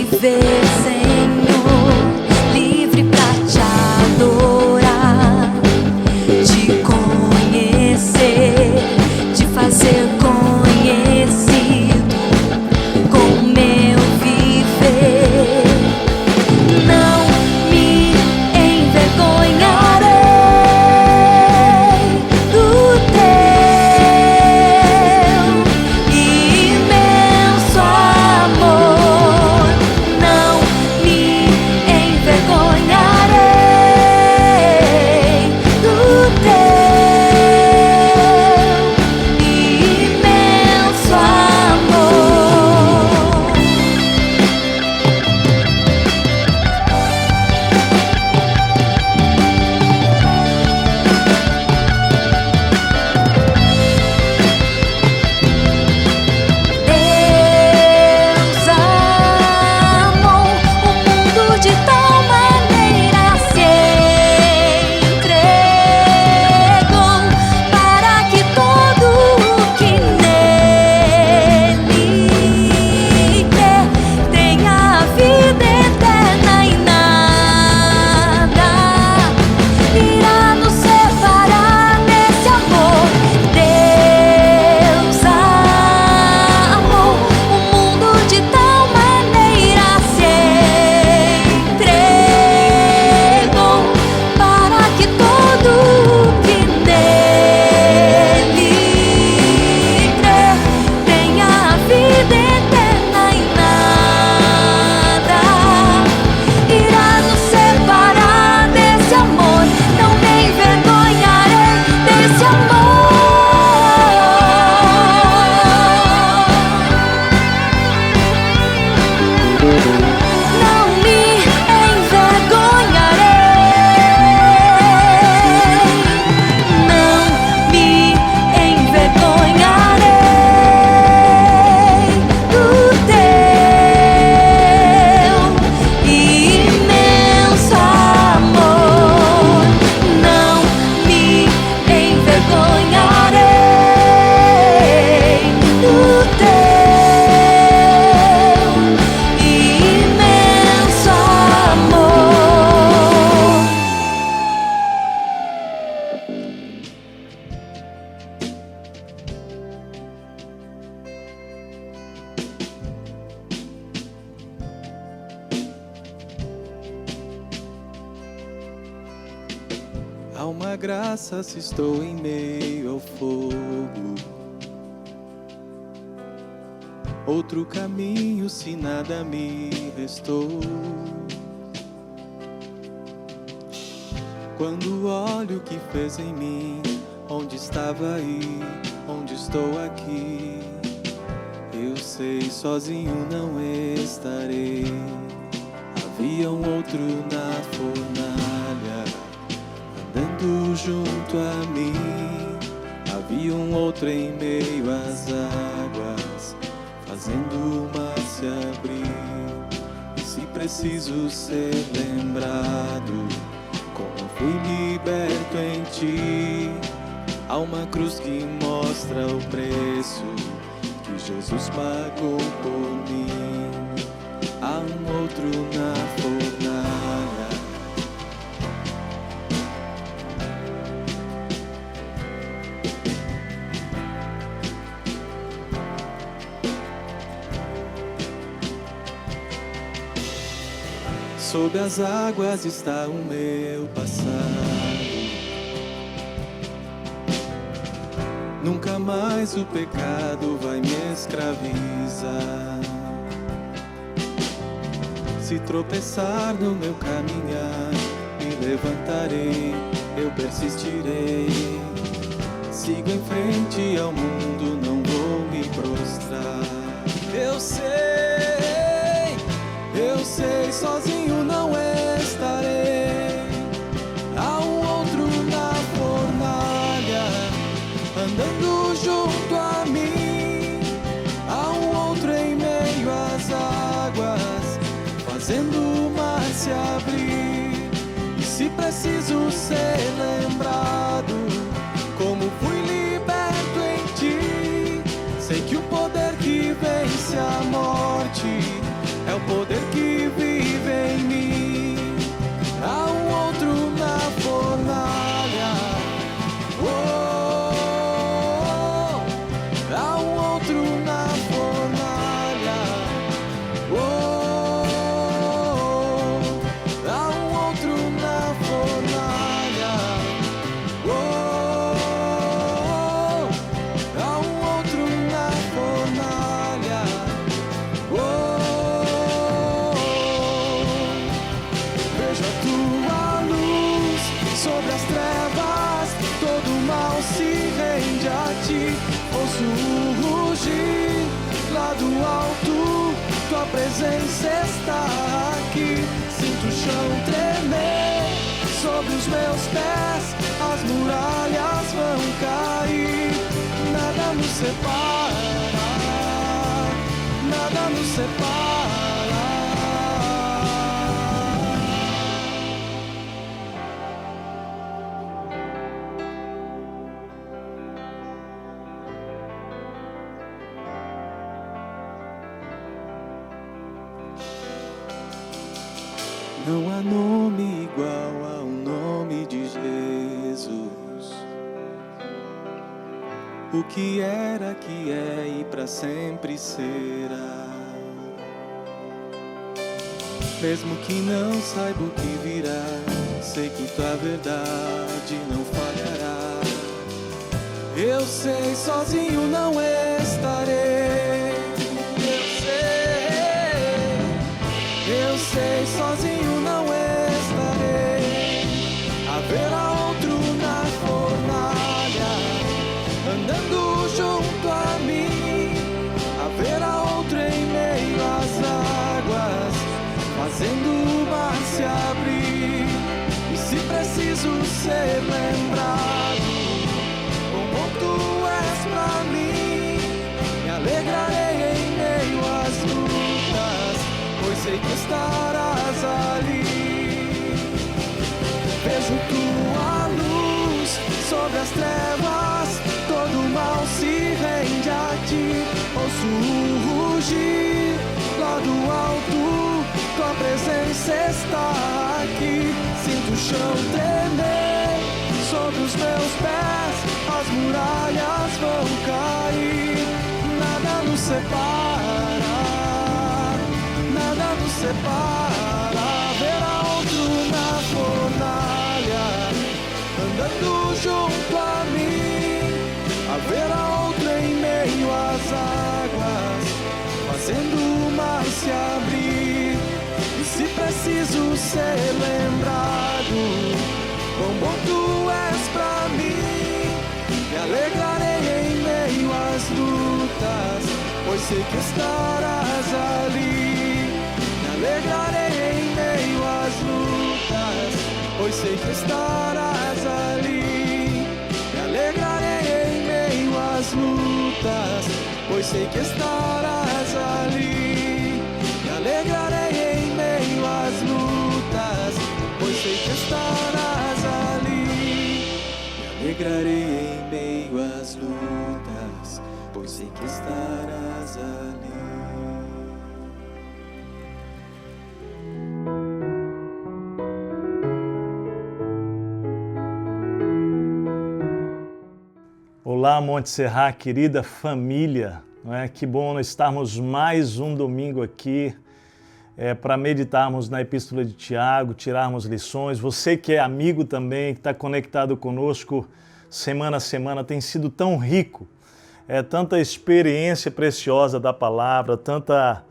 viver, Senhor, livre pra te adorar, te conhecer, te fazer conhecido com meu viver. Não me envergonharei do teu imenso amor. Não me envergonharei do teu imenso amor. Deus amou o mundo de tal maneira, se entregou para que todo o que nele crê tenha a vida eterna, e nada irá nos separar desse amor. Deus amou o mundo de tal maneira, se entregou para que todo o que nele crê tenha a vida eterna, e nada irá nos separar desse amor. Não me envergonharei desse amor. Não me envergonharei. Não me envergonharei do teu imenso amor. Não me envergonharei do teu imenso amor. Há uma graça se estou em meio ao fogo, outro caminho se nada me restou. Quando olho o que fez em mim, onde estava aí, onde estou aqui, eu sei, sozinho não estarei. Havia um outro na fornalha, andando junto a mim. Havia um outro em meio às águas, fazendo o mar se abrir. E se preciso ser lembrado, como fui liberto em ti, há uma cruz que mostra o preço que Jesus pagou por mim. Há um outro na fornalha, sob as águas está o meu passado. Nunca mais o pecado vai me escravizar. Se tropeçar no meu caminhar, me levantarei, eu persistirei. Sigo em frente ao mundo, não vou me prostrar. Eu sei, sozinho não estarei. Há um outro na fornalha, andando junto a mim. Há um outro em meio às águas, fazendo o mar se abrir. E se preciso ser lembrado, como fui liberto em ti, sei que o poder que vence a morte é o poder que presença está aqui. Sinto o chão tremer sobre os meus pés, as muralhas vão cair. Nada nos separa, nada nos separa. Não há nome igual ao nome de Jesus. O que era, que é e para sempre será. Mesmo que não saiba o que virá, sei que tua verdade não falhará. Eu sei, sozinho não estarei. Eu sei, sozinho não estarei. Haverá outro na fornalha, andando junto a mim. Haverá outro em meio às águas, fazendo o mar se abrir. E se preciso ser lembrado, quão bom tu és pra mim, me alegrarei em meio às lutas, pois sei que estarás ali. Vejo tua luz sobre as trevas, todo mal se rende a ti. Ouço o rugir lá do alto, tua presença está aqui. Sinto o chão tremer sobre os meus pés, as muralhas vão cair. Nada nos separa, nada nos separa. Haverá outro na fornalha, andando junto a mim. Haverá outro em meio às águas, fazendo o mar se abrir. E se preciso ser lembrado, quão bom tu és pra mim, me alegrarei em meio às lutas, pois sei que estarás ali. Me alegrarei em meio às lutas, pois sei que estarás ali. Me alegrarei em meio às lutas, pois sei que estarás ali. Me alegrarei em meio às lutas, pois sei que estarás ali. Me alegrarei em meio às lutas, pois sei que estarás ali. Olá, Monte Serra, querida família, não é? Que bom estarmos mais um domingo aqui para meditarmos na Epístola de Tiago, tirarmos lições. Você que é amigo também, que está conectado conosco semana a semana, tem sido tão rico, tanta experiência preciosa da palavra, tanta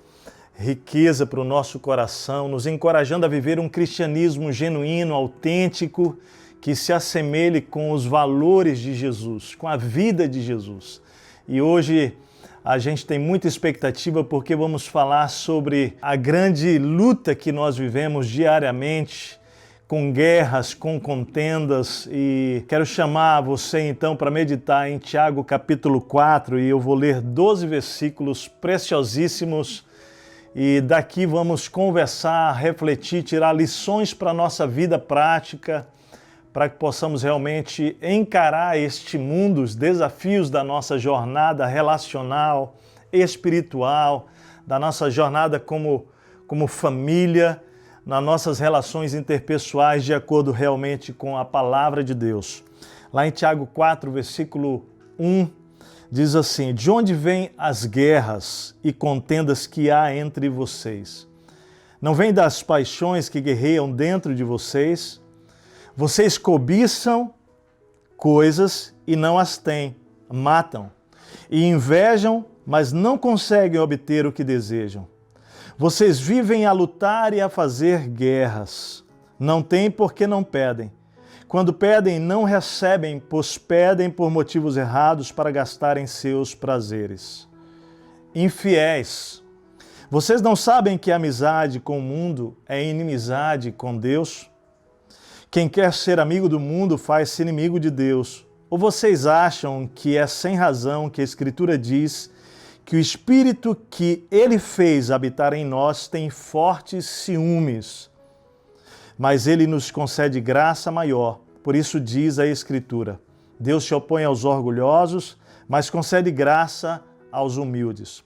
riqueza para o nosso coração, nos encorajando a viver um cristianismo genuíno, autêntico, que se assemelhe com os valores de Jesus, com a vida de Jesus. E hoje a gente tem muita expectativa porque vamos falar sobre a grande luta que nós vivemos diariamente, com guerras, com contendas, e quero chamar você então para meditar em Tiago capítulo 4, e eu vou ler 12 versículos preciosíssimos, e daqui vamos conversar, refletir, tirar lições para a nossa vida prática, para que possamos realmente encarar este mundo, os desafios da nossa jornada relacional, espiritual, da nossa jornada como família, nas nossas relações interpessoais, de acordo realmente com a palavra de Deus. Lá em Tiago 4, versículo 1, diz assim: de onde vêm as guerras e contendas que há entre vocês? Não vem das paixões que guerreiam dentro de vocês? Vocês cobiçam coisas e não as têm, matam, e invejam, mas não conseguem obter o que desejam. Vocês vivem a lutar e a fazer guerras. Não têm porque não pedem. Quando pedem, não recebem, pois pedem por motivos errados para gastarem seus prazeres. Infiéis, Vocês não sabem que a amizade com o mundo é inimizade com Deus? Quem quer ser amigo do mundo faz-se inimigo de Deus. Ou vocês acham que é sem razão que a Escritura diz que o Espírito que Ele fez habitar em nós tem fortes ciúmes? Mas Ele nos concede graça maior. Por isso diz a Escritura: Deus se opõe aos orgulhosos, mas concede graça aos humildes.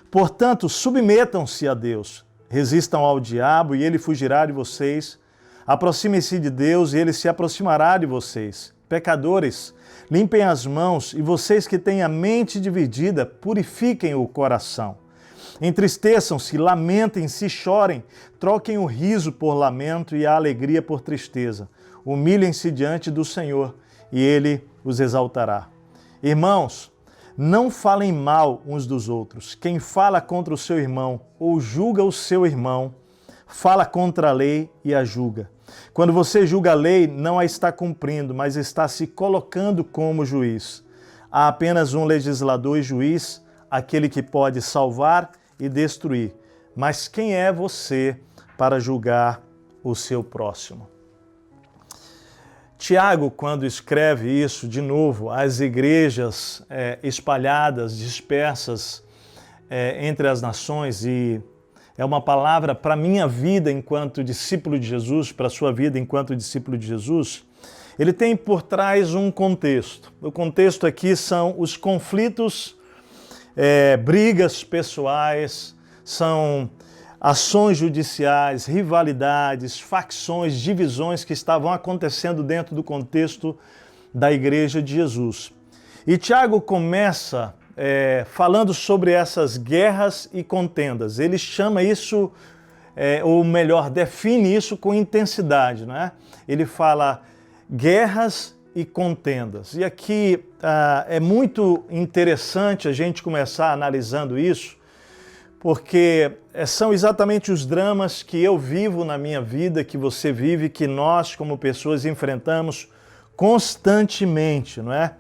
Portanto, submetam-se a Deus, resistam ao diabo e ele fugirá de vocês. Aproximem-se de Deus e ele se aproximará de vocês. Pecadores, limpem as mãos e vocês que têm a mente dividida, purifiquem o coração. Entristeçam-se, lamentem-se, chorem, troquem o riso por lamento e a alegria por tristeza. Humilhem-se diante do Senhor e Ele os exaltará. Irmãos, não falem mal uns dos outros. Quem fala contra o seu irmão ou julga o seu irmão, fala contra a lei e a julga. Quando você julga a lei, não a está cumprindo, mas está se colocando como juiz. Há apenas um legislador e juiz, aquele que pode salvar e destruir. Mas quem é você para julgar o seu próximo? Tiago, quando escreve isso, de novo, às igrejas espalhadas, dispersas entre as nações, e é uma palavra para a minha vida enquanto discípulo de Jesus, para a sua vida enquanto discípulo de Jesus, ele tem por trás um contexto. O contexto aqui são os conflitos, brigas pessoais, são ações judiciais, rivalidades, facções, divisões que estavam acontecendo dentro do contexto da Igreja de Jesus. E Tiago começa falando sobre essas guerras e contendas. Ele chama isso, ou melhor, define isso com intensidade, né? Ele fala guerras e contendas. E aqui é muito interessante a gente começar analisando isso, porque são exatamente os dramas que eu vivo na minha vida, que você vive, que nós como pessoas enfrentamos constantemente, não é?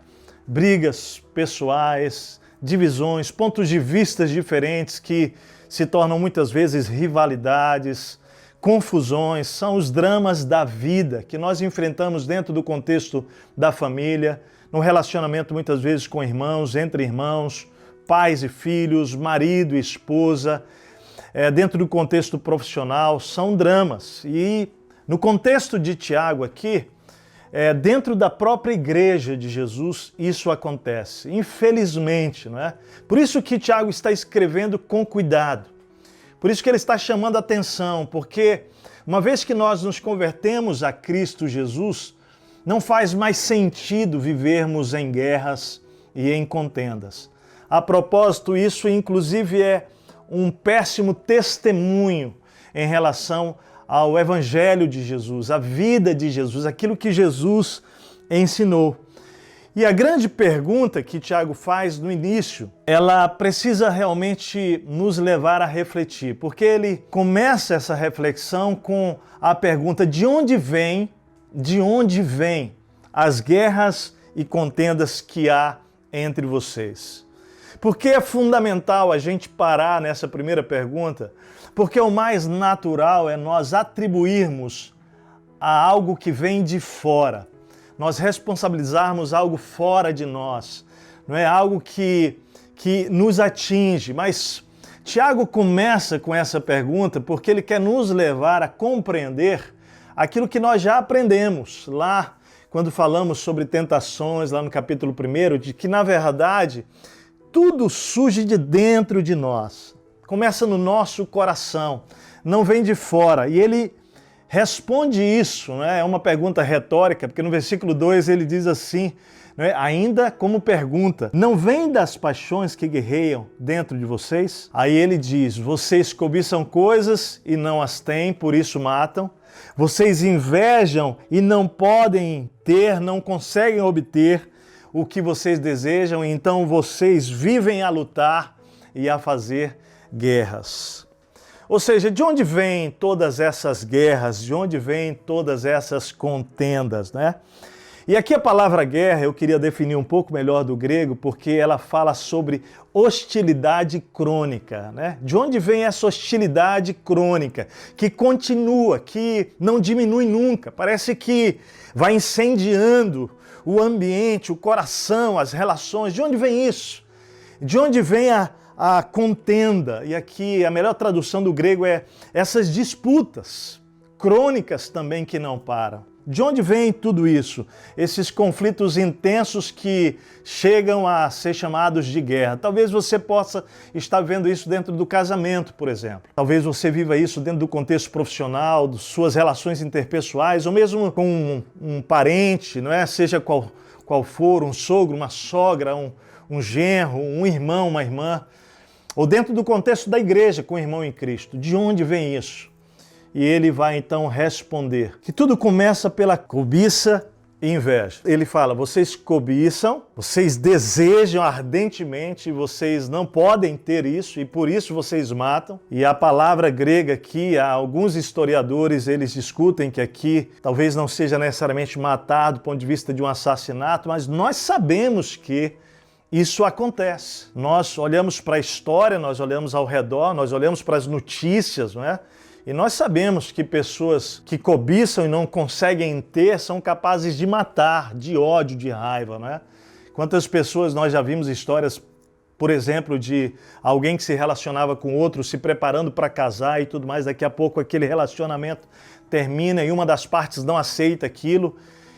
Brigas pessoais, divisões, pontos de vista diferentes que se tornam muitas vezes rivalidades, confusões, são os dramas da vida que nós enfrentamos dentro do contexto da família, no relacionamento muitas vezes com irmãos, entre irmãos, pais e filhos, marido e esposa, dentro do contexto profissional, são dramas. E no contexto de Tiago aqui, dentro da própria igreja de Jesus, isso acontece, infelizmente, não é? Por isso que Tiago está escrevendo com cuidado, por isso que ele está chamando a atenção, porque uma vez que nós nos convertemos a Cristo Jesus, não faz mais sentido vivermos em guerras e em contendas. A propósito, isso inclusive é um péssimo testemunho em relação ao Evangelho de Jesus, à vida de Jesus, aquilo que Jesus ensinou. E a grande pergunta que Tiago faz no início, ela precisa realmente nos levar a refletir, porque ele começa essa reflexão com a pergunta: de onde vêm as guerras e contendas que há entre vocês? Por que é fundamental a gente parar nessa primeira pergunta? Porque o mais natural é nós atribuirmos a algo que vem de fora, nós responsabilizarmos algo fora de nós, não é algo que nos atinge. Mas Tiago começa com essa pergunta porque ele quer nos levar a compreender aquilo que nós já aprendemos lá, quando falamos sobre tentações, lá no capítulo 1, de que, na verdade, tudo surge de dentro de nós, começa no nosso coração, não vem de fora. E ele responde isso, né? É uma pergunta retórica, porque no versículo 2 ele diz assim, né? Ainda como pergunta: não vem das paixões que guerreiam dentro de vocês? Aí ele diz: vocês cobiçam coisas e não as têm, por isso matam. Vocês invejam e não podem ter, não conseguem obter o que vocês desejam, então vocês vivem a lutar e a fazer guerras. Ou seja, de onde vêm todas essas guerras, de onde vêm todas essas contendas, né? E aqui a palavra guerra eu queria definir um pouco melhor do grego, porque ela fala sobre hostilidade crônica, né? De onde vem essa hostilidade crônica, que continua, que não diminui nunca, parece que vai incendiando o ambiente, o coração, as relações. De onde vem isso? De onde vem a contenda? E aqui a melhor tradução do grego é essas disputas crônicas também que não param. De onde vem tudo isso? Esses conflitos intensos que chegam a ser chamados de guerra. Talvez você possa estar vendo isso dentro do casamento, por exemplo. Talvez você viva isso dentro do contexto profissional, de suas relações interpessoais, ou mesmo com um parente, não é? Seja qual for, um sogro, uma sogra, um genro, um irmão, uma irmã. Ou dentro do contexto da igreja, com o irmão em Cristo. De onde vem isso? E ele vai então responder que tudo começa pela cobiça e inveja. Ele fala, vocês cobiçam, vocês desejam ardentemente, vocês não podem ter isso e por isso vocês matam. E a palavra grega aqui, alguns historiadores, eles discutem que aqui talvez não seja necessariamente matar do ponto de vista de um assassinato, mas nós sabemos que isso acontece. Nós olhamos para a história, nós olhamos ao redor, nós olhamos para as notícias, não é? E nós sabemos que pessoas que cobiçam e não conseguem ter são capazes de matar, de ódio, de raiva, não é? Quantas pessoas nós já vimos histórias, por exemplo, de alguém que se relacionava com outro, se preparando para casar e tudo mais, daqui a pouco aquele relacionamento termina e uma das partes não aceita aquilo,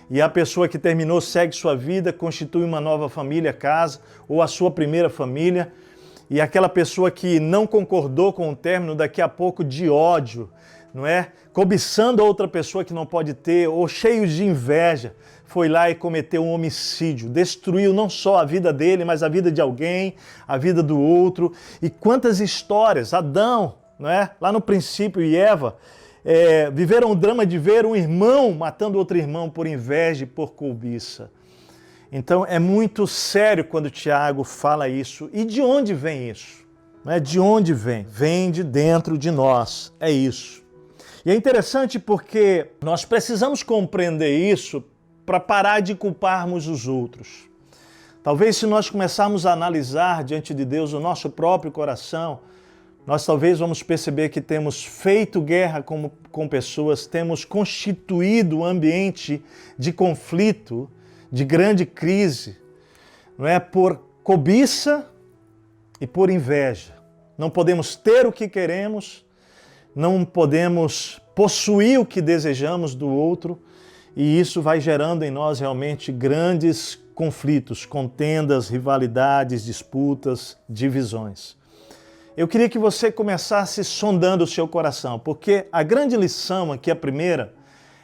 e a pessoa que terminou segue sua vida, constitui uma nova família, casa, ou a sua primeira família, e aquela pessoa que não concordou com o término, daqui a pouco de ódio, não é? Cobiçando a outra pessoa que não pode ter, ou cheio de inveja, foi lá e cometeu um homicídio, destruiu não só a vida dele, mas a vida de alguém, a vida do outro. E quantas histórias, Adão, não é? Lá no princípio, e Eva, viveram o drama de ver um irmão matando outro irmão por inveja e por cobiça. Então é muito sério quando Tiago fala isso. E de onde vem isso? Não é? De onde vem? Vem de dentro de nós, é isso. E é interessante porque nós precisamos compreender isso para parar de culparmos os outros. Talvez se nós começarmos a analisar diante de Deus o nosso próprio coração, nós talvez vamos perceber que temos feito guerra com pessoas, temos constituído um ambiente de conflito, de grande crise, não é? Por cobiça e por inveja. Não podemos ter o que queremos, não podemos possuir o que desejamos do outro, e isso vai gerando em nós realmente grandes conflitos, contendas, rivalidades, disputas, divisões. Eu queria que você começasse sondando o seu coração, porque a grande lição aqui, a primeira,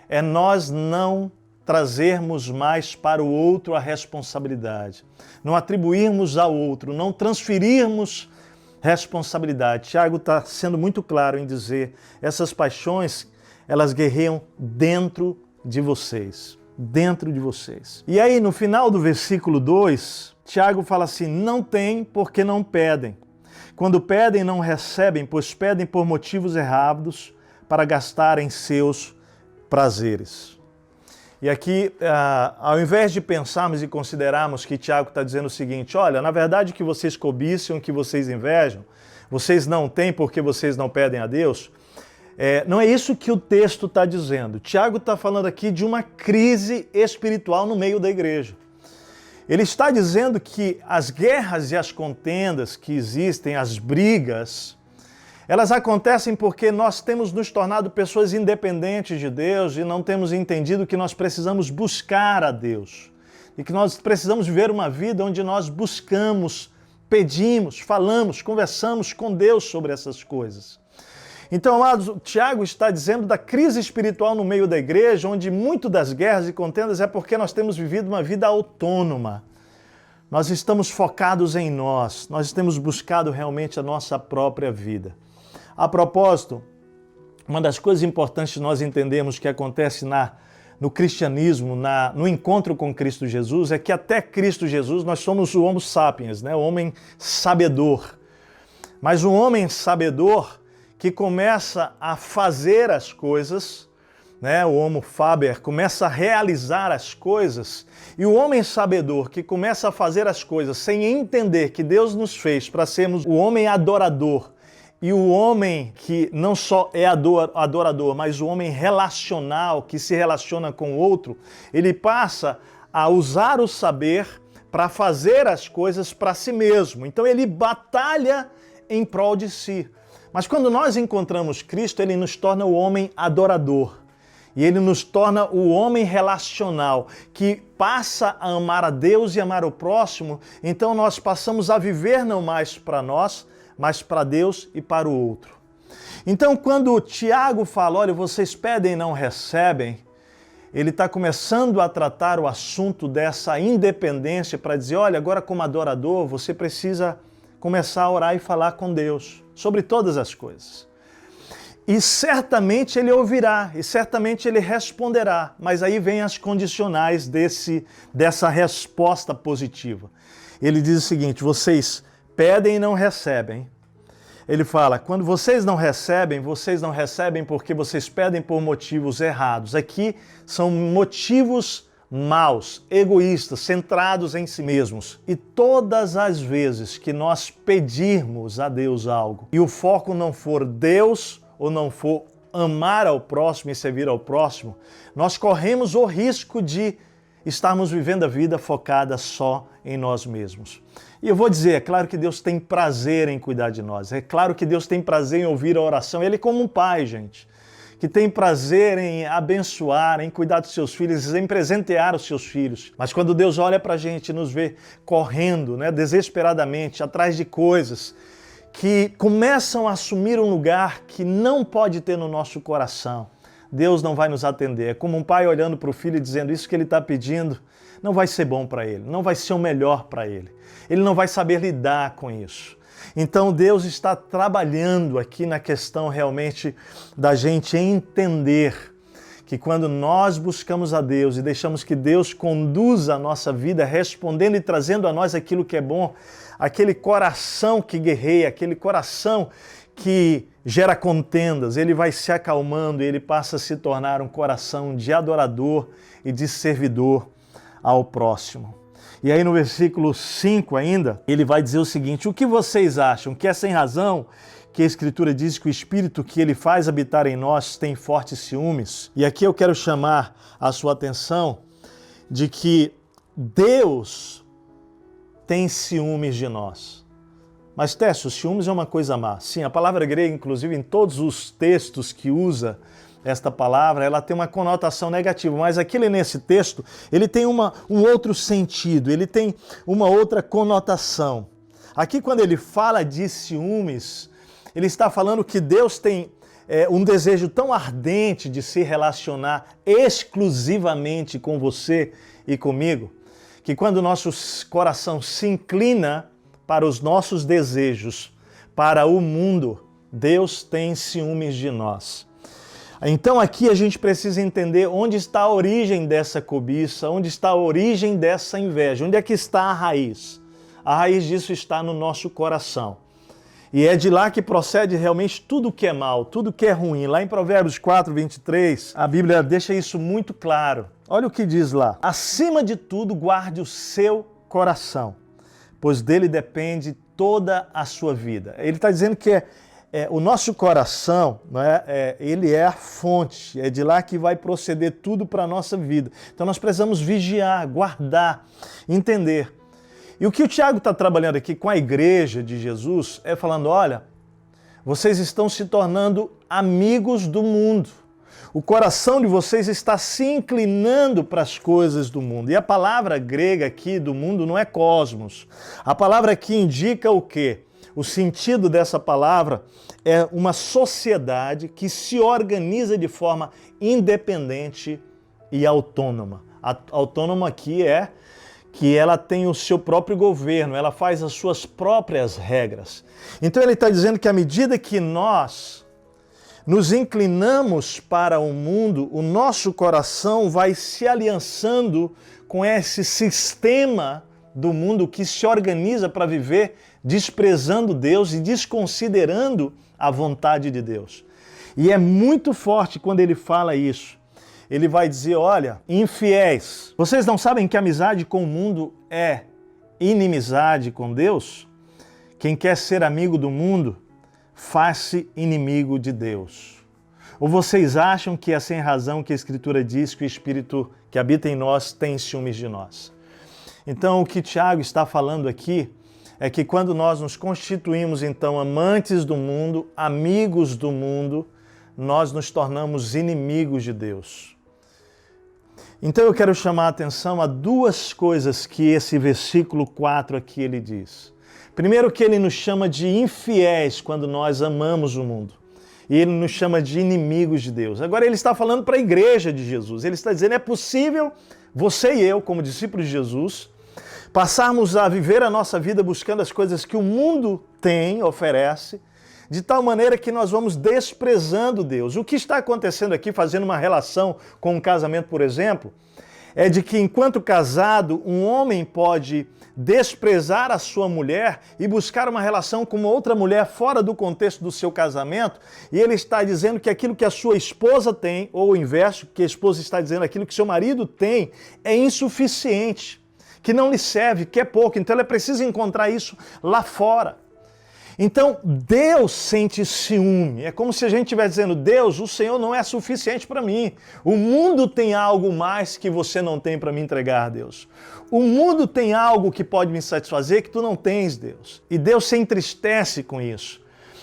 é nós não trazermos mais para o outro a responsabilidade, não atribuirmos ao outro, não transferirmos responsabilidade. Tiago está sendo muito claro em dizer, essas paixões, elas guerreiam dentro de vocês, dentro de vocês. E aí, no final do versículo 2, Tiago fala assim, não têm porque não pedem. Quando pedem, não recebem, pois pedem por motivos errados para gastarem seus prazeres. E aqui, ao invés de pensarmos e considerarmos que Tiago está dizendo o seguinte, olha, na verdade que vocês cobiçam, que vocês invejam, vocês não têm porque vocês não pedem a Deus, não é isso que o texto está dizendo. Tiago está falando aqui de uma crise espiritual no meio da igreja. Ele está dizendo que as guerras e as contendas que existem, as brigas, elas acontecem porque nós temos nos tornado pessoas independentes de Deus e não temos entendido que nós precisamos buscar a Deus. E que nós precisamos viver uma vida onde nós buscamos, pedimos, falamos, conversamos com Deus sobre essas coisas. Então, amados, Tiago está dizendo da crise espiritual no meio da igreja, onde muito das guerras e contendas é porque nós temos vivido uma vida autônoma. Nós estamos focados em nós temos buscado realmente a nossa própria vida. A propósito, uma das coisas importantes nós entendemos que acontece no cristianismo, no encontro com Cristo Jesus, é que até Cristo Jesus nós somos o Homo sapiens, né? O homem sabedor. Mas um homem sabedor que começa a fazer as coisas né, o Homo faber, começa a realizar as coisas, e o homem sabedor que começa a fazer as coisas sem entender que Deus nos fez para sermos o homem adorador, e o homem que não só é adorador, mas o homem relacional, que se relaciona com o outro, ele passa a usar o saber para fazer as coisas para si mesmo. Então ele batalha em prol de si. Mas quando nós encontramos Cristo, ele nos torna o homem adorador. E ele nos torna o homem relacional, que passa a amar a Deus e amar o próximo. Então nós passamos a viver não mais para nós, mas para Deus e para o outro. Então quando Tiago fala, olha, vocês pedem e não recebem, ele está começando a tratar o assunto dessa independência para dizer, olha, agora como adorador, você precisa começar a orar e falar com Deus sobre todas as coisas. E certamente ele ouvirá, e certamente ele responderá, mas aí vem as condicionais dessa resposta positiva. Ele diz o seguinte, vocês pedem e não recebem. Ele fala, quando vocês não recebem porque vocês pedem por motivos errados. Aqui são motivos maus, egoístas, centrados em si mesmos. E todas as vezes que nós pedirmos a Deus algo e o foco não for Deus ou não for amar ao próximo e servir ao próximo, nós corremos o risco de estarmos vivendo a vida focada só em nós mesmos. E eu vou dizer, é claro que Deus tem prazer em cuidar de nós, é claro que Deus tem prazer em ouvir a oração, Ele é como um pai, gente, que tem prazer em abençoar, em cuidar dos seus filhos, em presentear os seus filhos. Mas quando Deus olha pra gente e nos vê correndo, né, desesperadamente, atrás de coisas que começam a assumir um lugar que não pode ter no nosso coração, Deus não vai nos atender. É como um pai olhando para o filho e dizendo, isso que ele está pedindo não vai ser bom para ele, não vai ser o melhor para ele. Ele não vai saber lidar com isso. Então Deus está trabalhando aqui na questão realmente da gente entender que quando nós buscamos a Deus e deixamos que Deus conduza a nossa vida, respondendo e trazendo a nós aquilo que é bom, aquele coração que guerreia, aquele coração que gera contendas, ele vai se acalmando e ele passa a se tornar um coração de adorador e de servidor ao próximo. E aí no versículo 5 ainda, ele vai dizer o seguinte, o que vocês acham? Que é sem razão que a Escritura diz que o Espírito que ele faz habitar em nós tem fortes ciúmes? E aqui eu quero chamar a sua atenção de que Deus tem ciúmes de nós. Mas, Técio, ciúmes é uma coisa má. Sim, a palavra grega, inclusive, em todos os textos que usa esta palavra, ela tem uma conotação negativa, mas aquele nesse texto, ele tem um outro sentido, ele tem uma outra conotação. Aqui, quando ele fala de ciúmes, ele está falando que Deus tem um desejo tão ardente de se relacionar exclusivamente com você e comigo, que quando o nosso coração se inclina para os nossos desejos, para o mundo, Deus tem ciúmes de nós. Então aqui a gente precisa entender onde está a origem dessa cobiça, onde está a origem dessa inveja, onde é que está a raiz? A raiz disso está no nosso coração. E é de lá que procede realmente tudo que é mal, tudo que é ruim. Lá em Provérbios 4, 23, a Bíblia deixa isso muito claro. Olha o que diz lá. Acima de tudo, guarde o seu coração, pois dele depende toda a sua vida. Ele está dizendo que o nosso coração, ele é a fonte, é de lá que vai proceder tudo para a nossa vida. Então nós precisamos vigiar, guardar, entender. E o que o Tiago está trabalhando aqui com a igreja de Jesus é falando, olha, vocês estão se tornando amigos do mundo. O coração de vocês está se inclinando para as coisas do mundo. E a palavra grega aqui do mundo não é cosmos. A palavra aqui indica o quê? O sentido dessa palavra é uma sociedade que se organiza de forma independente e autônoma. Autônoma aqui é que ela tem o seu próprio governo, ela faz as suas próprias regras. Então ele está dizendo que à medida que nós nos inclinamos para o mundo, o nosso coração vai se aliançando com esse sistema do mundo que se organiza para viver desprezando Deus e desconsiderando a vontade de Deus. E é muito forte quando ele fala isso. ele vai dizer, olha, infiéis, vocês não sabem que amizade com o mundo é inimizade com Deus? Quem quer ser amigo do mundo, faz-se inimigo de Deus. Ou vocês acham que é sem razão que a Escritura diz que o Espírito que habita em nós tem ciúmes de nós? Então, o que Tiago está falando aqui é que quando nós nos constituímos, então, amantes do mundo, amigos do mundo, nós nos tornamos inimigos de Deus. Então, eu quero chamar a atenção a duas coisas que esse versículo 4 aqui ele diz. Primeiro, que ele nos chama de infiéis quando nós amamos o mundo. E ele nos chama de inimigos de Deus. Agora, ele está falando para a igreja de Jesus. Ele está dizendo, é possível você e eu, como discípulos de Jesus, passarmos a viver a nossa vida buscando as coisas que o mundo tem, oferece, de tal maneira que nós vamos desprezando Deus. O que está acontecendo aqui, fazendo uma relação com um casamento, por exemplo, é de que enquanto casado, um homem pode desprezar a sua mulher e buscar uma relação com uma outra mulher fora do contexto do seu casamento, e ele está dizendo que aquilo que a sua esposa tem, ou o inverso, que a esposa está dizendo aquilo que seu marido tem, é insuficiente, que não lhe serve, que é pouco, então ela precisa encontrar isso lá fora. Então, Deus sente ciúme. É como se a gente estivesse dizendo, Deus, o Senhor não é suficiente para mim. O mundo tem algo mais que você não tem para me entregar, Deus. O mundo tem algo que pode me satisfazer que tu não tens, Deus. E Deus se entristece com isso.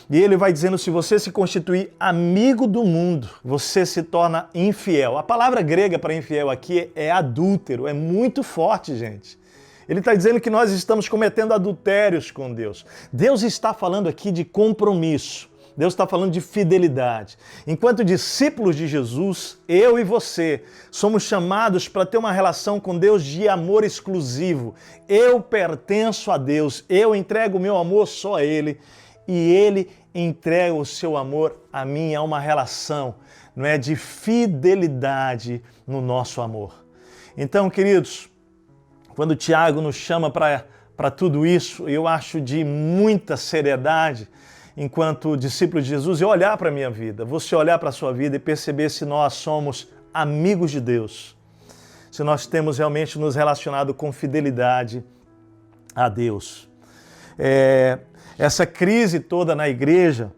E ele vai dizendo, se você se constituir amigo do mundo, você se torna infiel. A palavra grega para infiel aqui é adúltero, é muito forte, gente. Ele está dizendo que nós estamos cometendo adultérios com Deus. Deus está falando aqui de compromisso. Deus está falando de fidelidade. Enquanto discípulos de Jesus, eu e você somos chamados para ter uma relação com Deus de amor exclusivo. Eu pertenço a Deus, eu entrego o meu amor só a Ele e Ele entrega o seu amor a mim. Há uma relação, não é, de fidelidade no nosso amor. Então, queridos, quando o Tiago nos chama para tudo isso, eu acho de muita seriedade, enquanto discípulo de Jesus, eu olhar para a minha vida, você olhar para a sua vida e perceber se nós somos amigos de Deus, se nós temos realmente nos relacionado com fidelidade a Deus. Essa crise toda na igreja,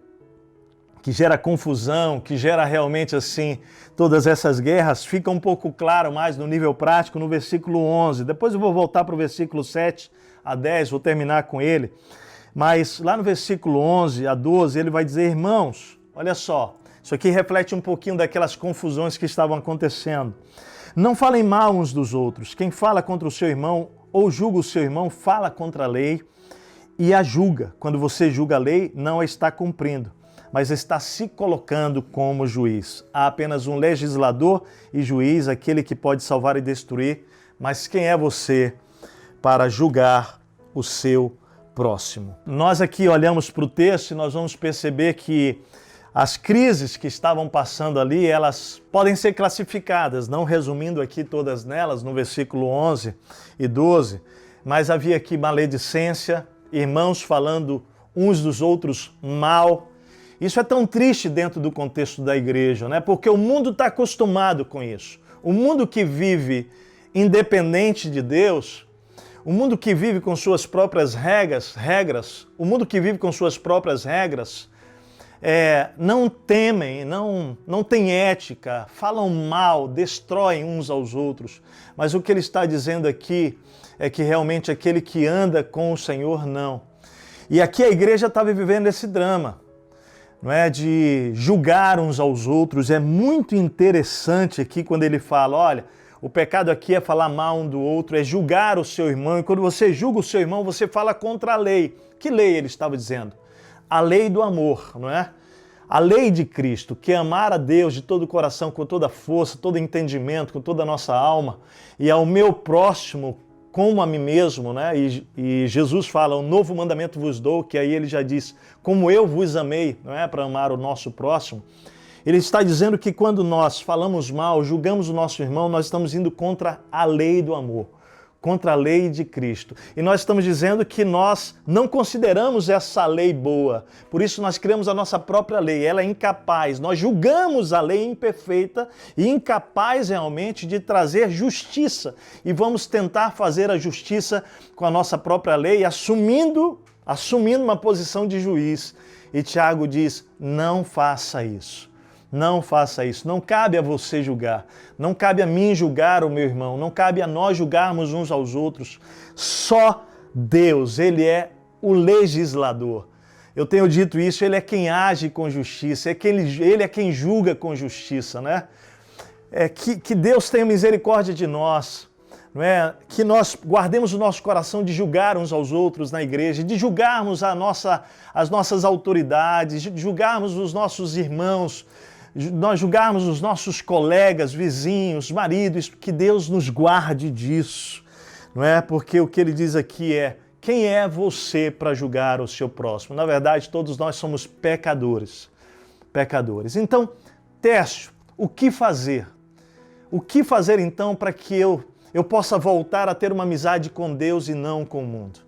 que gera confusão, que gera realmente assim, todas essas guerras, fica um pouco claro mais no nível prático no versículo 11. Depois eu vou voltar para o versículo 7 a 10, vou terminar com ele. Mas lá no versículo 11 a 12, ele vai dizer, irmãos, olha só, isso aqui reflete um pouquinho daquelas confusões que estavam acontecendo. Não falem mal uns dos outros. Quem fala contra o seu irmão ou julga o seu irmão, fala contra a lei e a julga. Quando você julga a lei, não a está cumprindo, mas está se colocando como juiz. Há apenas um legislador e juiz, aquele que pode salvar e destruir, mas quem é você para julgar o seu próximo? Nós aqui olhamos para o texto e nós vamos perceber que as crises que estavam passando ali, elas podem ser classificadas, não resumindo aqui todas nelas, no versículo 11 e 12, mas havia aqui maledicência, irmãos falando uns dos outros mal. Isso é tão triste dentro do contexto da igreja, né? Porque o mundo está acostumado com isso. O mundo que vive independente de Deus, o mundo que vive com suas próprias regras, o mundo que vive com suas próprias regras, não temem, não tem ética, falam mal, destroem uns aos outros. Mas o que ele está dizendo aqui é que realmente aquele que anda com o Senhor, não. E aqui a igreja estava vivendo esse drama, não é, de julgar uns aos outros. É muito interessante aqui quando ele fala, olha, o pecado aqui é falar mal um do outro, é julgar o seu irmão, e quando você julga o seu irmão, você fala contra a lei. Que lei ele estava dizendo? A lei do amor, não é? A lei de Cristo, que é amar a Deus de todo o coração, com toda a força, todo entendimento, com toda a nossa alma, e ao meu próximo como a mim mesmo, né? E Jesus fala, um novo mandamento vos dou, que aí ele já diz, como eu vos amei, não é? Para amar o nosso próximo. Ele está dizendo que quando nós falamos mal, julgamos o nosso irmão, nós estamos indo contra a lei do amor, contra a lei de Cristo. E nós estamos dizendo que nós não consideramos essa lei boa. Por isso nós criamos a nossa própria lei. Ela é incapaz. Nós julgamos a lei imperfeita e incapaz realmente de trazer justiça. E vamos tentar fazer a justiça com a nossa própria lei, assumindo uma posição de juiz. E Tiago diz, não faça isso. Não faça isso. Não cabe a você julgar. Não cabe a mim julgar o meu irmão. Não cabe a nós julgarmos uns aos outros. Só Deus, Ele é o legislador. Eu tenho dito isso, Ele é quem age com justiça, Ele é quem julga com justiça, né? Que Deus tenha misericórdia de nós, não é? Que nós guardemos o nosso coração de julgar uns aos outros na igreja, de julgarmos as nossas autoridades, de julgarmos os nossos irmãos, nós julgarmos os nossos colegas, vizinhos, maridos, que Deus nos guarde disso, não é? Porque o que ele diz aqui é, quem é você para julgar o seu próximo? Na verdade, todos nós somos pecadores. Então, teste, o que fazer? O que fazer então para que eu possa voltar a ter uma amizade com Deus e não com o mundo?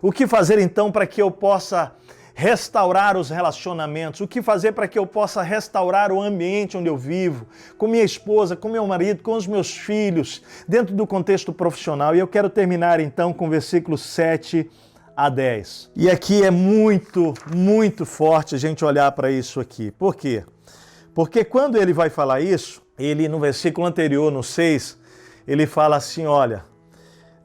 O que fazer então para que eu possa restaurar os relacionamentos? O que fazer para que eu possa restaurar o ambiente onde eu vivo, com minha esposa, com meu marido, com os meus filhos, dentro do contexto profissional? E eu quero terminar então com versículos 7 a 10. E aqui é muito, muito forte a gente olhar para isso aqui. Por quê? Porque quando ele vai falar isso, ele no versículo anterior, no 6, ele fala assim, olha,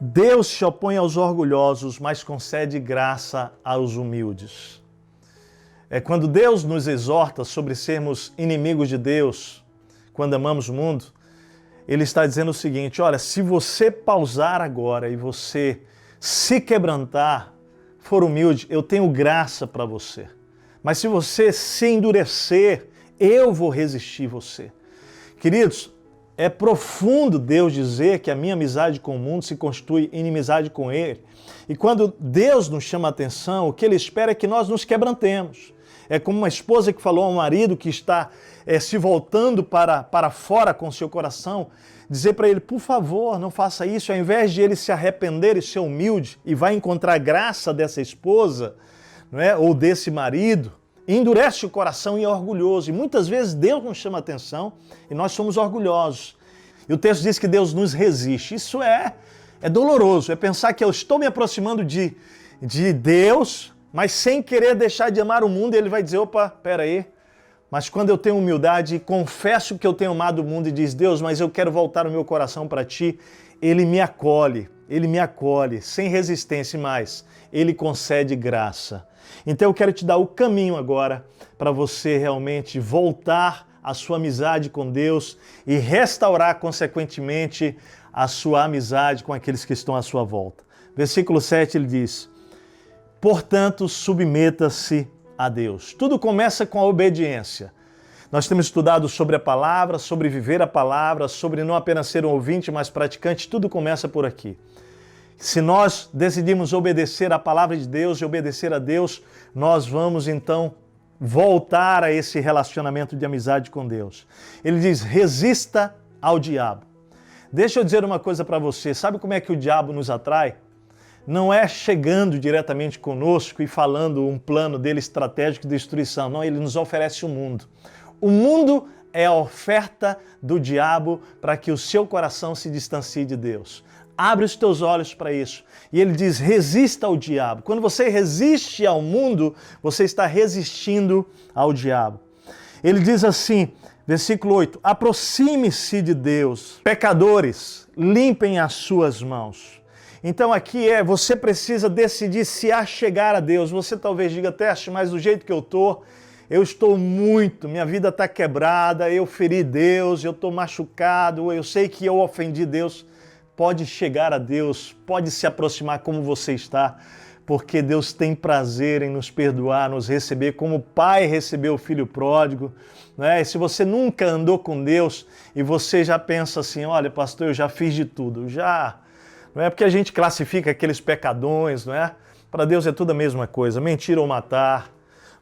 Deus se opõe aos orgulhosos, mas concede graça aos humildes. Quando Deus nos exorta sobre sermos inimigos de Deus, quando amamos o mundo, Ele está dizendo o seguinte, olha, se você pausar agora e você se quebrantar, for humilde, eu tenho graça para você. Mas se você se endurecer, eu vou resistir você. Queridos, é profundo Deus dizer que a minha amizade com o mundo se constitui inimizade com Ele. E quando Deus nos chama a atenção, o que Ele espera é que nós nos quebrantemos. É como uma esposa que falou ao marido que está se voltando para fora com seu coração, dizer para ele, por favor, não faça isso. Ao invés de ele se arrepender e ser humilde e vai encontrar graça dessa esposa, não é? Ou desse marido, endurece o coração e é orgulhoso. E muitas vezes Deus nos chama a atenção e nós somos orgulhosos. E o texto diz que Deus nos resiste. Isso é doloroso. É pensar que eu estou me aproximando de Deus, mas sem querer deixar de amar o mundo. E Ele vai dizer, opa, peraí. Mas quando eu tenho humildade e confesso que eu tenho amado o mundo e diz, Deus, mas eu quero voltar o meu coração para Ti, Ele me acolhe, sem resistência, mas Ele concede graça. Então eu quero te dar o caminho agora para você realmente voltar a sua amizade com Deus e restaurar, consequentemente, a sua amizade com aqueles que estão à sua volta. Versículo 7 ele diz, portanto, submeta-se a Deus. Tudo começa com a obediência. Nós temos estudado sobre a palavra, sobre viver a palavra, sobre não apenas ser um ouvinte, mas praticante. Tudo começa por aqui. Se nós decidimos obedecer à palavra de Deus e obedecer a Deus, nós vamos então voltar a esse relacionamento de amizade com Deus. Ele diz, resista ao diabo. Deixa eu dizer uma coisa para você, sabe como é que o diabo nos atrai? Não é chegando diretamente conosco e falando um plano dele estratégico de destruição, não, ele nos oferece o mundo. O mundo é a oferta do diabo para que o seu coração se distancie de Deus. Abre os teus olhos para isso. E ele diz, resista ao diabo. Quando você resiste ao mundo, você está resistindo ao diabo. Ele diz assim, versículo 8, aproxime-se de Deus. Pecadores, limpem as suas mãos. Então aqui você precisa decidir se achegar a Deus. Você talvez diga, Teste, mas do jeito que eu estou muito, minha vida está quebrada, eu feri Deus, eu estou machucado, eu sei que eu ofendi Deus. Pode chegar a Deus, pode se aproximar como você está, porque Deus tem prazer em nos perdoar, nos receber, como o Pai recebeu o Filho pródigo. Né? E se você nunca andou com Deus e você já pensa assim, olha, pastor, eu já fiz de tudo, não é porque a gente classifica aqueles pecadões, não é? Para Deus é tudo a mesma coisa, mentir ou matar,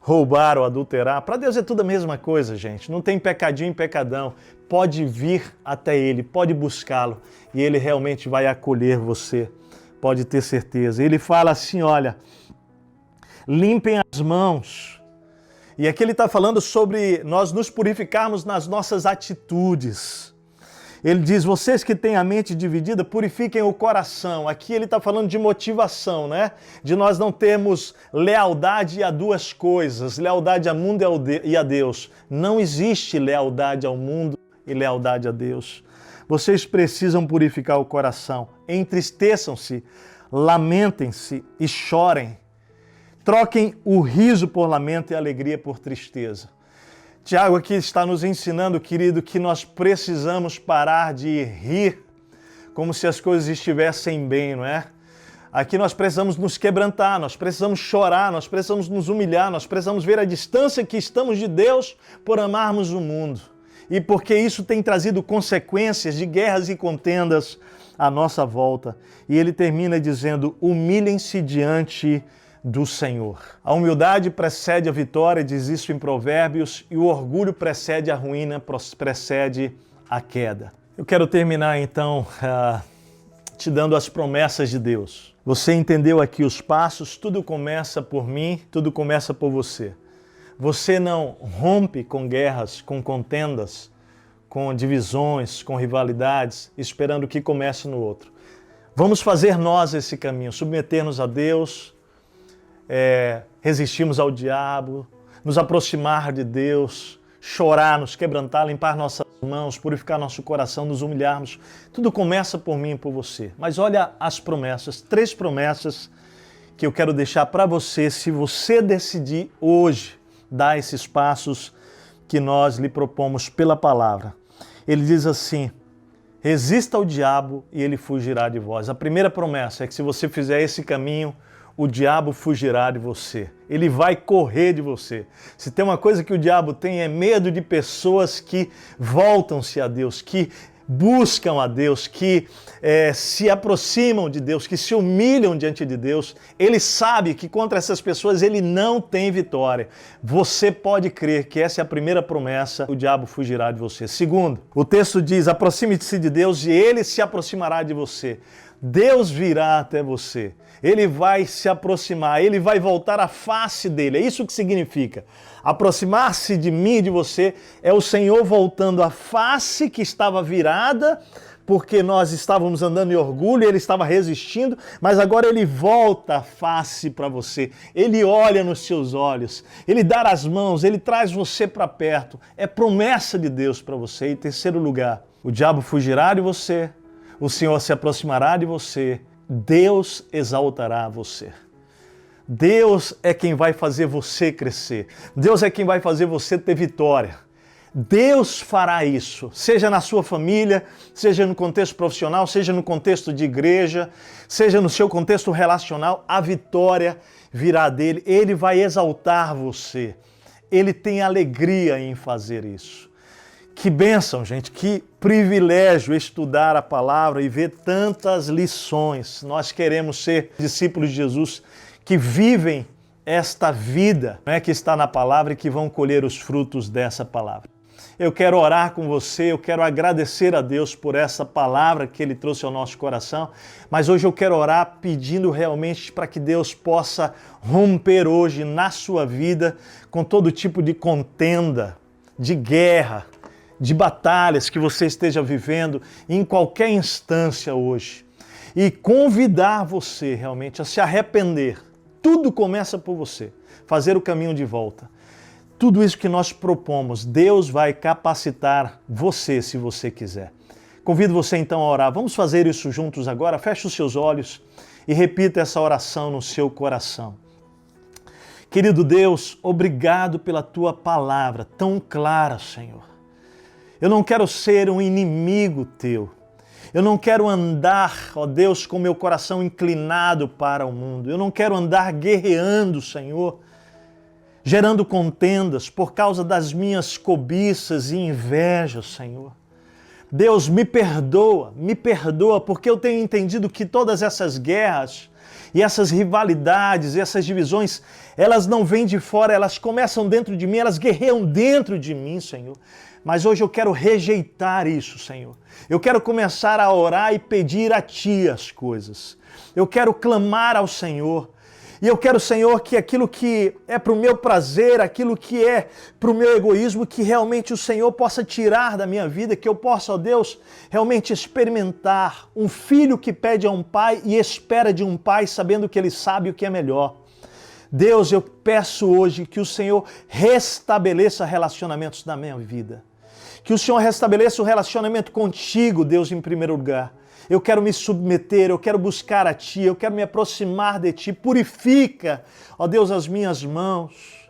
roubar ou adulterar. Para Deus é tudo a mesma coisa, gente. Não tem pecadinho e pecadão. Pode vir até Ele, pode buscá-lo e Ele realmente vai acolher você. Pode ter certeza. Ele fala assim, olha, limpem as mãos. E aqui ele está falando sobre nós nos purificarmos nas nossas atitudes. Ele diz, vocês que têm a mente dividida, purifiquem o coração. Aqui ele está falando de motivação, né? De nós não termos lealdade a duas coisas, lealdade ao mundo e a Deus. Não existe lealdade ao mundo e lealdade a Deus. Vocês precisam purificar o coração. Entristeçam-se, lamentem-se e chorem. Troquem o riso por lamento e a alegria por tristeza. Tiago aqui está nos ensinando, querido, que nós precisamos parar de rir como se as coisas estivessem bem, não é? Aqui nós precisamos nos quebrantar, nós precisamos chorar, nós precisamos nos humilhar, nós precisamos ver a distância que estamos de Deus por amarmos o mundo. E porque isso tem trazido consequências de guerras e contendas à nossa volta. E ele termina dizendo, humilhem-se diante do Senhor. A humildade precede a vitória, diz isso em Provérbios, e o orgulho precede a ruína, precede a queda. Eu quero terminar então te dando as promessas de Deus. Você entendeu aqui os passos, tudo começa por mim, tudo começa por você. Você não rompe com guerras, com contendas, com divisões, com rivalidades, esperando que comece no outro. Vamos fazer nós esse caminho, submeter-nos a Deus, resistirmos ao diabo, nos aproximar de Deus, chorar, nos quebrantar, limpar nossas mãos, purificar nosso coração, nos humilharmos. Tudo começa por mim e por você. Mas olha as promessas, 3 promessas que eu quero deixar para você, se você decidir hoje dar esses passos que nós lhe propomos pela palavra. Ele diz assim, resista ao diabo e ele fugirá de vós. A primeira promessa é que se você fizer esse caminho, o diabo fugirá de você. Ele vai correr de você. Se tem uma coisa que o diabo tem é medo de pessoas que voltam-se a Deus, que buscam a Deus, que se aproximam de Deus, que se humilham diante de Deus. Ele sabe que contra essas pessoas ele não tem vitória. Você pode crer que essa é a primeira promessa, o diabo fugirá de você. Segundo, o texto diz, aproxime-se de Deus e ele se aproximará de você. Deus virá até você. Ele vai se aproximar, ele vai voltar à face dele. É isso que significa. Aproximar-se de mim e de você é o Senhor voltando à face que estava virada, porque nós estávamos andando em orgulho, ele estava resistindo, mas agora ele volta a face para você. Ele olha nos seus olhos, ele dá as mãos, ele traz você para perto. É promessa de Deus para você. Em terceiro lugar, o diabo fugirá de você, o Senhor se aproximará de você, Deus exaltará você. Deus é quem vai fazer você crescer. Deus é quem vai fazer você ter vitória. Deus fará isso, seja na sua família, seja no contexto profissional, seja no contexto de igreja, seja no seu contexto relacional, a vitória virá dele. Ele vai exaltar você. Ele tem alegria em fazer isso. Que bênção, gente, que privilégio estudar a palavra e ver tantas lições. Nós queremos ser discípulos de Jesus que vivem esta vida, né, que está na palavra e que vão colher os frutos dessa palavra. Eu quero orar com você, eu quero agradecer a Deus por essa palavra que Ele trouxe ao nosso coração, mas hoje eu quero orar pedindo realmente para que Deus possa romper hoje na sua vida com todo tipo de contenda, de guerra, de batalhas que você esteja vivendo em qualquer instância hoje e convidar você realmente a se arrepender. Tudo começa por você, fazer o caminho de volta. Tudo isso que nós propomos, Deus vai capacitar você se você quiser. Convido você então a orar. Vamos fazer isso juntos agora? Feche os seus olhos e repita essa oração no seu coração. Querido Deus, obrigado pela Tua palavra tão clara, Senhor. Eu não quero ser um inimigo Teu. Eu não quero andar, ó Deus, com meu coração inclinado para o mundo. Eu não quero andar guerreando, Senhor, gerando contendas por causa das minhas cobiças e invejas, Senhor. Deus, me perdoa, porque eu tenho entendido que todas essas guerras E essas rivalidades, essas divisões, elas não vêm de fora, elas começam dentro de mim, elas guerreiam dentro de mim, Senhor. Mas hoje eu quero rejeitar isso, Senhor. Eu quero começar a orar e pedir a Ti as coisas. Eu quero clamar ao Senhor. E eu quero, Senhor, que aquilo que é para o meu prazer, aquilo que é para o meu egoísmo, que realmente o Senhor possa tirar da minha vida, que eu possa, ó Deus, realmente experimentar um filho que pede a um pai e espera de um pai, sabendo que ele sabe o que é melhor. Deus, eu peço hoje que o Senhor restabeleça relacionamentos na minha vida. Que o Senhor restabeleça o relacionamento contigo, Deus, em primeiro lugar. Eu quero me submeter, eu quero buscar a Ti, eu quero me aproximar de Ti. Purifica, ó Deus, as minhas mãos,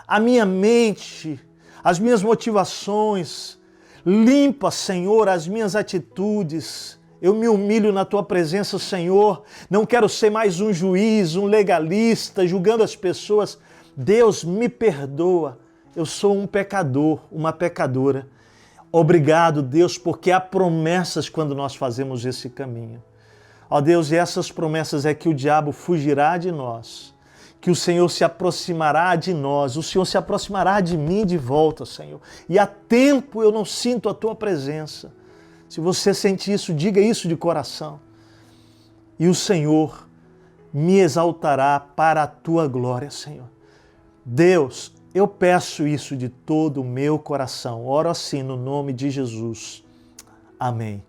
a minha mente, as minhas motivações. Limpa, Senhor, as minhas atitudes. Eu me humilho na Tua presença, Senhor. Não quero ser mais um juiz, um legalista, julgando as pessoas. Deus, me perdoa. Eu sou um pecador, uma pecadora. Obrigado, Deus, porque há promessas quando nós fazemos esse caminho. Ó Deus, e essas promessas é que o diabo fugirá de nós, que o Senhor se aproximará de nós, o Senhor se aproximará de mim de volta, Senhor. E há tempo eu não sinto a Tua presença. Se você sente isso, diga isso de coração. E o Senhor me exaltará para a Tua glória, Senhor. Deus, eu peço isso de todo o meu coração. Oro assim no nome de Jesus. Amém.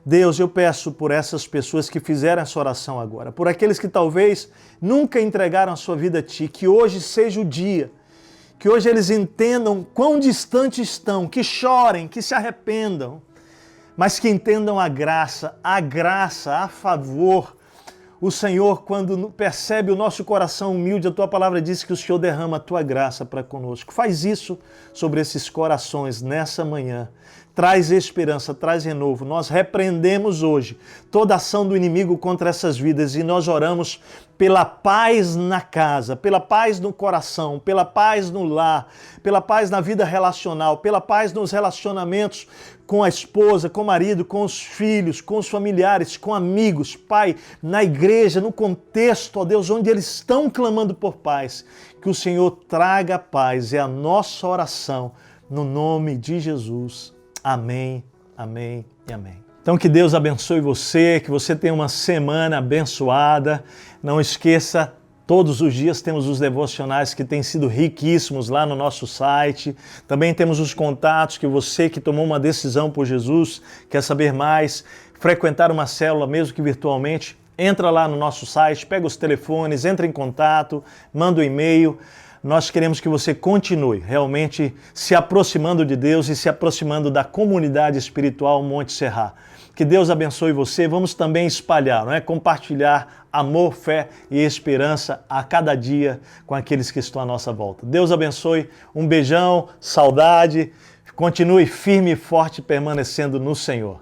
Deus, eu peço por essas pessoas que fizeram essa oração agora, por aqueles que talvez nunca entregaram a sua vida a Ti, que hoje seja o dia, que hoje eles entendam quão distantes estão, que chorem, que se arrependam, mas que entendam a graça, a favor. O Senhor, quando percebe o nosso coração humilde, a Tua palavra diz que o Senhor derrama a Tua graça para conosco. Faz isso sobre esses corações nessa manhã. Traz esperança, traz renovo. Nós repreendemos hoje toda ação do inimigo contra essas vidas e nós oramos pela paz na casa, pela paz no coração, pela paz no lar, pela paz na vida relacional, pela paz nos relacionamentos com a esposa, com o marido, com os filhos, com os familiares, com amigos, Pai, na igreja, no contexto, ó Deus, onde eles estão clamando por paz. Que o Senhor traga paz, é a nossa oração, no nome de Jesus. Amém, amém e amém. Então que Deus abençoe você, que você tenha uma semana abençoada. Não esqueça, todos os dias temos os devocionais que têm sido riquíssimos lá no nosso site. Também temos os contatos que você que tomou uma decisão por Jesus, quer saber mais, frequentar uma célula, mesmo que virtualmente, entra lá no nosso site, pega os telefones, entra em contato, manda um e-mail. Nós queremos que você continue realmente se aproximando de Deus e se aproximando da comunidade espiritual Monte Serra. Que Deus abençoe você. Vamos também espalhar, não é? Compartilhar amor, fé e esperança a cada dia com aqueles que estão à nossa volta. Deus abençoe. Um beijão, saudade. Continue firme e forte permanecendo no Senhor.